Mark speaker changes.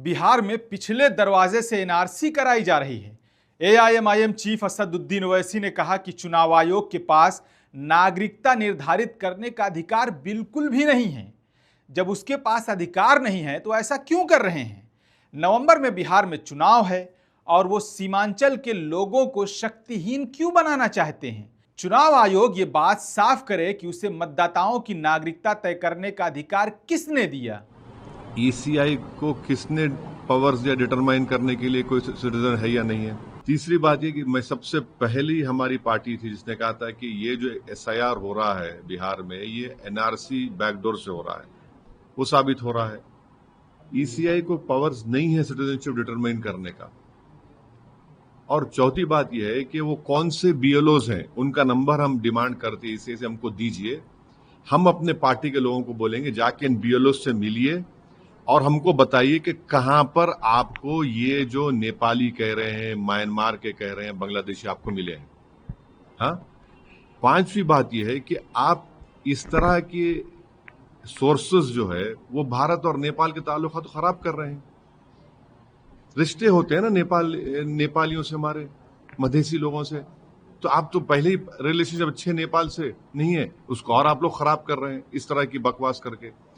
Speaker 1: बिहार में पिछले दरवाजे से एनआरसी कराई जा रही है। एआईएमआईएम चीफ असदुद्दीन ओवैसी ने कहा कि चुनाव आयोग के पास नागरिकता निर्धारित करने का अधिकार बिल्कुल भी नहीं है। जब उसके पास अधिकार नहीं है तो ऐसा क्यों कर रहे हैं? नवंबर में बिहार में चुनाव है और वो सीमांचल के लोगों को शक्तिहीन क्यों बनाना चाहते हैं? चुनाव आयोग ये बात साफ करे कि उसे मतदाताओं की नागरिकता तय करने का अधिकार किसने दिया?
Speaker 2: ईसीआई को किसने पावर्स या डिटरमाइन करने के लिए कोई सिटीजन है या नहीं है। तीसरी बात ये कि मैं सबसे पहली हमारी पार्टी थी जिसने कहा था कि ये जो एसआईआर हो रहा है बिहार में, ये एनआरसी बैकडोर से हो रहा है। वो साबित हो रहा है। ईसीआई को पावर्स नहीं है सिटीजनशिप डिटरमाइन करने का। और चौथी बात यह है कि वो कौन से बीएलओज हैं, उनका नंबर हम डिमांड करते हैं, इसे हमको दीजिए। हम अपने पार्टी के लोगों को बोलेंगे जाके इन बीएलओज से मिलिए और हमको बताइए कि कहां पर आपको ये जो नेपाली कह रहे हैं, म्यांमार के कह रहे हैं, बांग्लादेशी आपको मिले हैं। हाँ, पांचवी बात यह है कि आप इस तरह के सोर्सेज जो है वो भारत और नेपाल के ताल्लुक तो खराब कर रहे हैं। रिश्ते होते हैं ना नेपालियों से, हमारे मधेसी लोगों से। तो आप तो पहले ही रिलेशनशिप अच्छे नेपाल से नहीं है, उसको और आप लोग खराब कर रहे हैं इस तरह की बकवास करके।